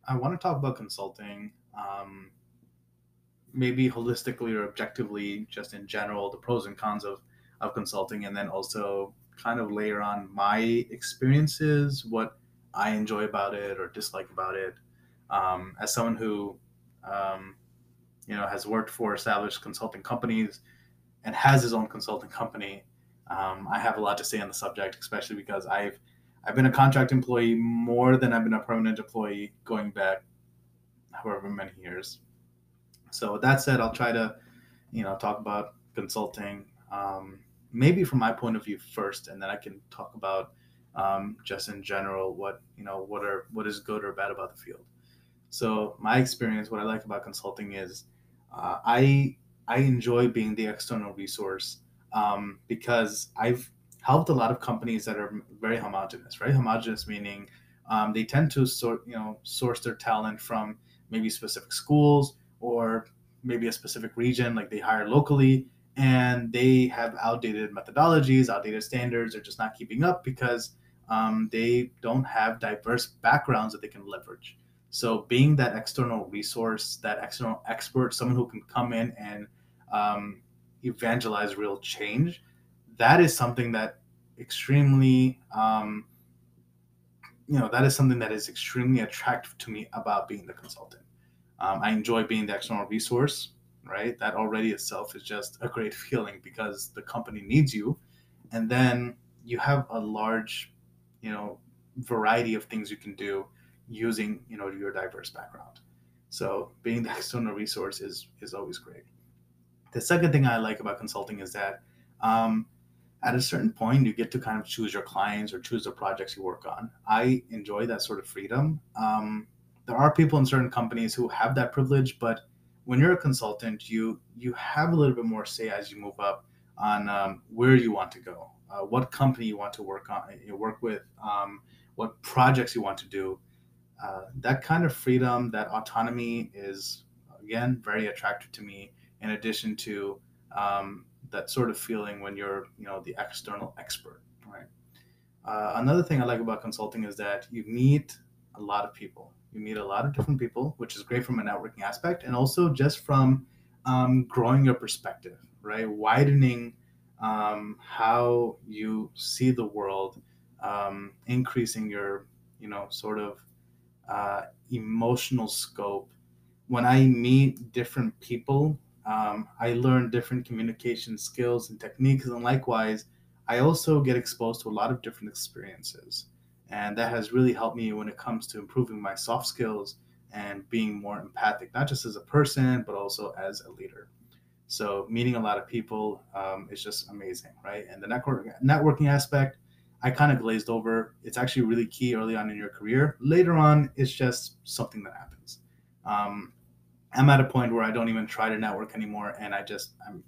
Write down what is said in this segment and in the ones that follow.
I want to talk about consulting, maybe holistically or objectively, just in general, the pros and cons of consulting, and then also kind of layer on my experiences, what I enjoy about it or dislike about it. As someone who, um, has worked for established consulting companies and has his own consulting company, I have a lot to say on the subject, especially because I've been a contract employee more than I've been a permanent employee, going back however many years. So with that said, I'll try to talk about consulting, maybe from my point of view first, and then I can talk about just in general what is good or bad about the field. So my experience, what I like about consulting is uh, I I enjoy being the external resource, because I've helped a lot of companies that are very homogenous, right? Homogenous meaning they tend to source their talent from maybe specific schools or maybe a specific region, like they hire locally, and they have outdated methodologies, outdated standards. They're just not keeping up because they don't have diverse backgrounds that they can leverage. So being that external resource, that external expert, someone who can come in and um, evangelize real change, that is something that extremely, that is something that is extremely attractive to me about being the consultant. I enjoy being the external resource, right? That already itself is just a great feeling because the company needs you, and then you have a large, you know, variety of things you can do using your diverse background. So being the external resource is always great. The second thing I like about consulting is that um, at a certain point you get to kind of choose your clients or choose the projects you work on. I enjoy that sort of freedom. There are people in certain companies who have that privilege, but when you're a consultant, you have a little bit more say as you move up on where you want to go, what company you want to work on, you work with, what projects you want to do. That kind of freedom, that autonomy is again very attractive to me. In addition to that sort of feeling when you're the external expert, right? Another thing I like about consulting is that you meet a lot of people. You meet a lot of different people, which is great from a networking aspect, and also just from growing your perspective, right? Widening how you see the world, increasing your, sort of emotional scope. When I meet different people, I learn different communication skills and techniques, and likewise, I also get exposed to a lot of different experiences. And that has really helped me when it comes to improving my soft skills and being more empathic, not just as a person, but also as a leader. So meeting a lot of people is just amazing, right? And the networking aspect, I kind of glazed over. It's actually really key early on in your career. Later on, it's just something that happens. Um, I'm at a point where I don't even try to network anymore, and I'm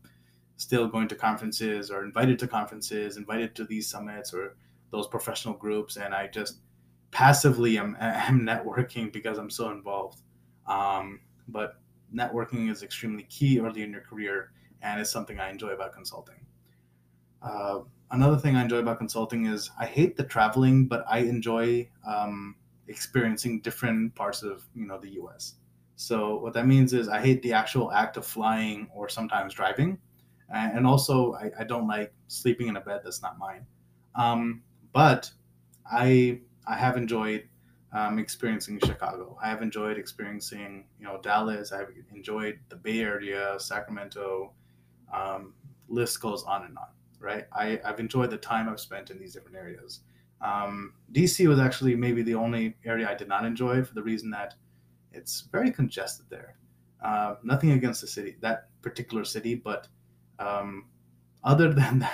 still going to conferences or invited to conferences, invited to these summits or those professional groups, and I just passively am networking because I'm so involved. But networking is extremely key early in your career, and it's something I enjoy about consulting. Uh, Another thing I enjoy about consulting is I hate the traveling, but I enjoy experiencing different parts of the U.S. So what that means is I hate the actual act of flying or sometimes driving, and also I don't like sleeping in a bed that's not mine. But I have enjoyed experiencing Chicago. I have enjoyed experiencing Dallas. I've enjoyed the Bay Area, Sacramento. Um, List goes on and on. Right. I've enjoyed the time I've spent in these different areas. DC was actually maybe the only area I did not enjoy for the reason that it's very congested there. Nothing against the city, that particular city, but um, other than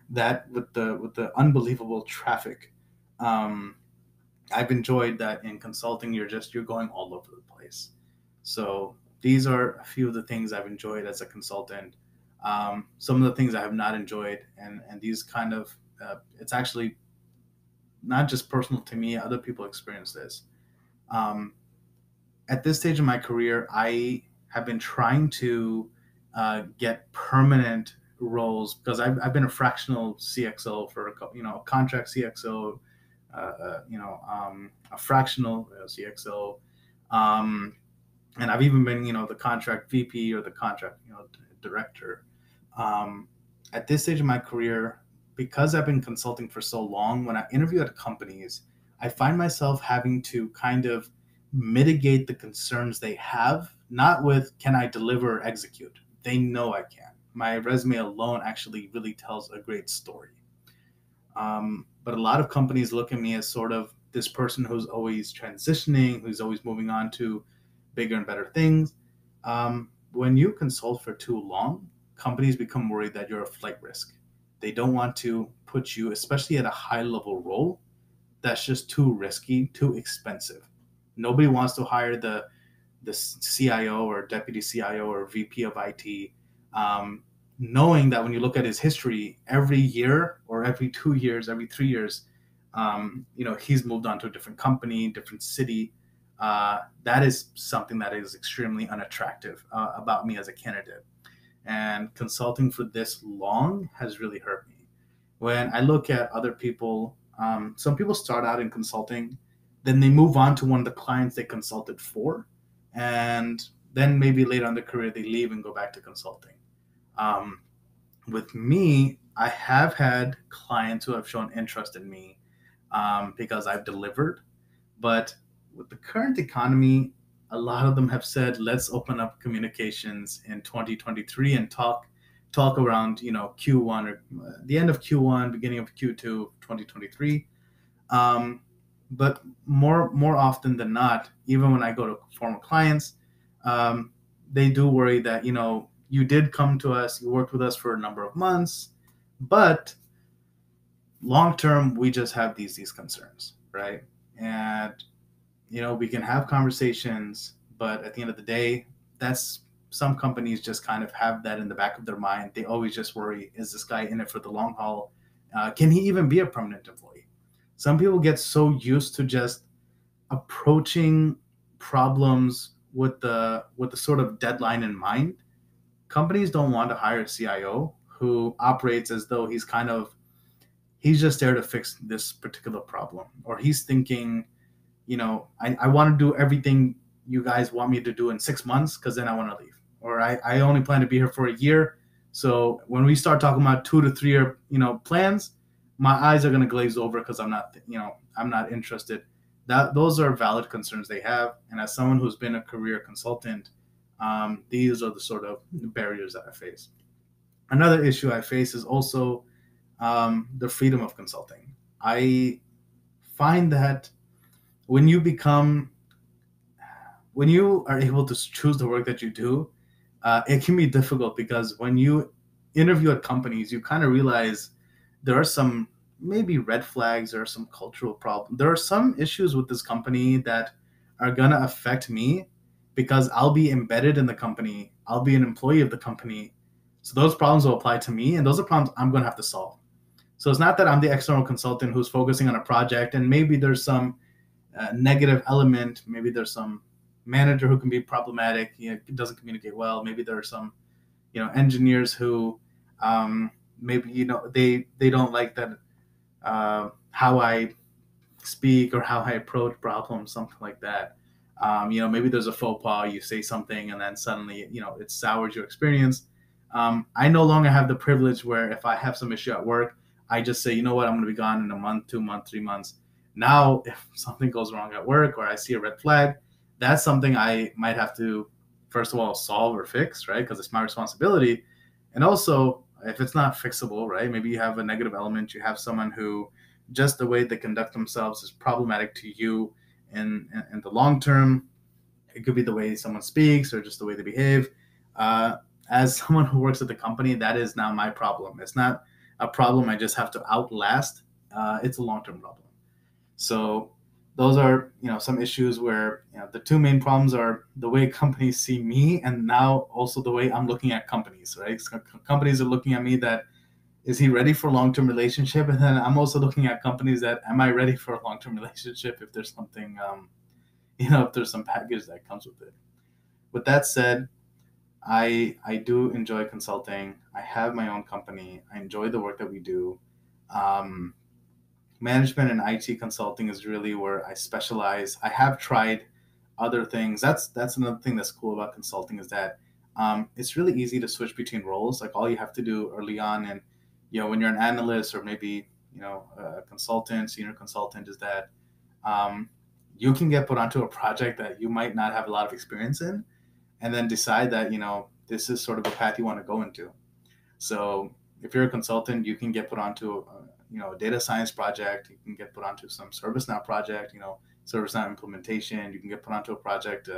that, with the unbelievable traffic, um, I've enjoyed that in consulting. You're going all over the place. So these are a few of the things I've enjoyed as a consultant. Some of the things I have not enjoyed, and these kind of it's actually not just personal to me. Other people experience this. Um, at this stage of my career, I have been trying to get permanent roles because I've been a fractional CXO for a contract CXO a fractional CXO, um, and I've even been, the contract VP or the contract, director. Um, at this stage of my career, because I've been consulting for so long, when I interview at companies, I find myself having to kind of mitigate the concerns they have, not with can I deliver or execute. They know I can. My resume alone actually really tells a great story. But a lot of companies look at me as sort of this person who's always transitioning, who's always moving on to bigger and better things. When you consult for too long, companies become worried that you're a flight risk. They don't want to put you, especially at a high level role, that's just too risky, too expensive. Nobody wants to hire the CIO or deputy CIO or VP of IT, um, knowing that when you look at his history, every year or every 2 years, every 3 years, he's moved on to a different company, different city. That is something that is extremely unattractive about me as a candidate. And consulting for this long has really hurt me. When I look at other people, some people start out in consulting, then they move on to one of the clients they consulted for, and then maybe later on in their career they leave and go back to consulting. Um, with me, I have had clients who have shown interest in me because I've delivered, but with the current economy, a lot of them have said, let's open up communications in 2023 and talk around Q1 or the end of Q1, beginning of Q2 2023. Um, but more often than not, even when I go to former clients, um, they do worry that you did come to us, you worked with us for a number of months, but long term we just have these concerns, right? And we can have conversations, but at the end of the day, that's some companies just kind of have that in the back of their mind. They always just worry, is this guy in it for the long haul? Can he even be a permanent employee? Some people get so used to just approaching problems with the sort of deadline in mind. Companies don't want to hire a CIO who operates as though he's just there to fix this particular problem, or he's thinking, I want to do everything you guys want me to do in 6 months because then I want to leave. Or I only plan to be here for a year. So when we start talking about 2 to 3 year, plans, my eyes are going to glaze over because I'm not interested. Those are valid concerns they have. And as someone who's been a career consultant, these are the sort of barriers that I face. Another issue I face is also the freedom of consulting. I find that when you become when you are able to choose the work that you do, it can be difficult because when you interview at companies, you kind of realize there are some maybe red flags, there are some cultural problems, there are some issues with this company that are going to affect me because I'll be embedded in the company, I'll be an employee of the company. So those problems will apply to me, and those are problems I'm going to have to solve. So it's not that I'm the external consultant who's focusing on a project and maybe there's some negative element. Maybe there's some manager who can be problematic. Doesn't communicate well. Maybe there are some, engineers who maybe they don't like that how I speak or how I approach problems, something like that. Maybe there's a faux pas. You say something and then suddenly it sours your experience. I no longer have the privilege where if I have some issue at work, I just say, you know what, I'm going to be gone in a month, 2 months, 3 months. Now, if something goes wrong at work or I see a red flag, that's something I might have to, first of all, solve or fix, right? Because it's my responsibility. And also, if it's not fixable, right? Maybe you have a negative element, you have someone who just the way they conduct themselves is problematic to you in the long term. It could be the way someone speaks or just the way they behave. As someone who works at the company, that is now my problem. It's not a problem I just have to outlast. It's a long-term problem. So those are some issues where the two main problems are the way companies see me and now also the way I'm looking at companies, right? So companies are looking at me that is he ready for a long-term relationship, and then I'm also looking at companies that am I ready for a long-term relationship if there's something if there's some package that comes with it. With that said, I do enjoy consulting. I have my own company. I enjoy the work that we do. Um, management and IT consulting is really where I specialize. I have tried other things. That's another thing that's cool about consulting is that it's really easy to switch between roles. Like all you have to do early on, and when you're an analyst or maybe a consultant, senior consultant, is that um, you can get put onto a project that you might not have a lot of experience in, and then decide that this is sort of a path you want to go into. So if you're a consultant, you can get put onto a data science project. You can get put onto some ServiceNow project. ServiceNow implementation. You can get put onto a project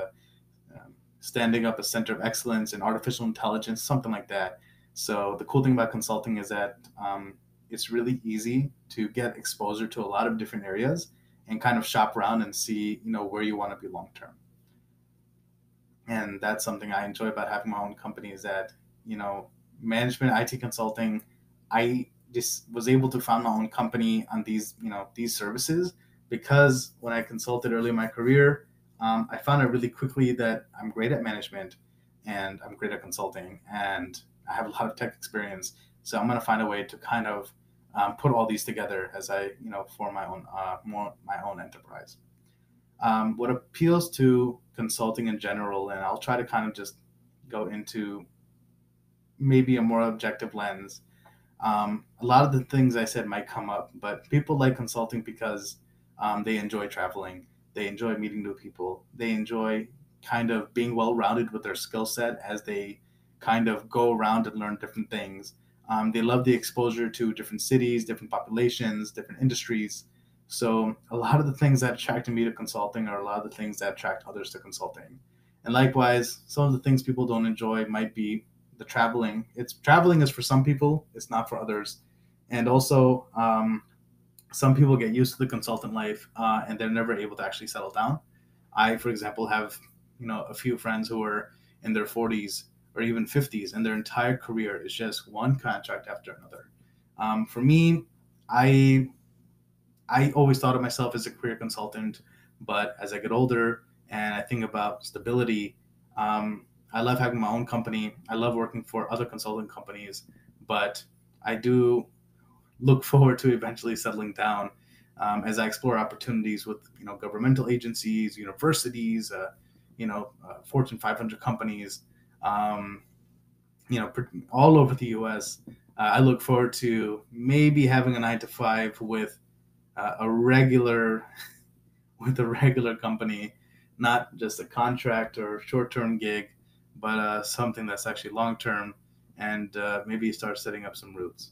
standing up a center of excellence in artificial intelligence, something like that. So the cool thing about consulting is that it's really easy to get exposure to a lot of different areas and kind of shop around and see where you want to be long term. And that's something I enjoy about having my own company is that management IT consulting, I just was able to found my own company on these services because when I consulted early in my career, I found out really quickly that I'm great at management and I'm great at consulting and I have a lot of tech experience. So I'm going to find a way to kind of put all these together as I form my own enterprise. What appeals to consulting in general, and I'll try to kind of just go into maybe a more objective lens. A lot of the things I said might come up, but people like consulting because they enjoy traveling, they enjoy meeting new people, they enjoy kind of being well rounded with their skill set as they kind of go around and learn different things. They love the exposure to different cities, different populations, different industries. So a lot of the things that attracted me to consulting are a lot of the things that attract others to consulting. And likewise, some of the things people don't enjoy might be the traveling. It's traveling is for some people, it's not for others. And also, some people get used to the consultant life and they're never able to actually settle down. I, for example, have a few friends who are in their 40s or even 50s, and their entire career is just one contract after another. For me, I I always thought of myself as a career consultant, but as I get older and I think about stability, I love having my own company. I love working for other consulting companies, but I do look forward to eventually settling down as I explore opportunities with governmental agencies, universities, Fortune 500 companies, um, all over the U.S. I look forward to maybe having a 9 to 5 a regular with a regular company, not just a contract or short-term gig, but something that's actually long-term and maybe start setting up some roots.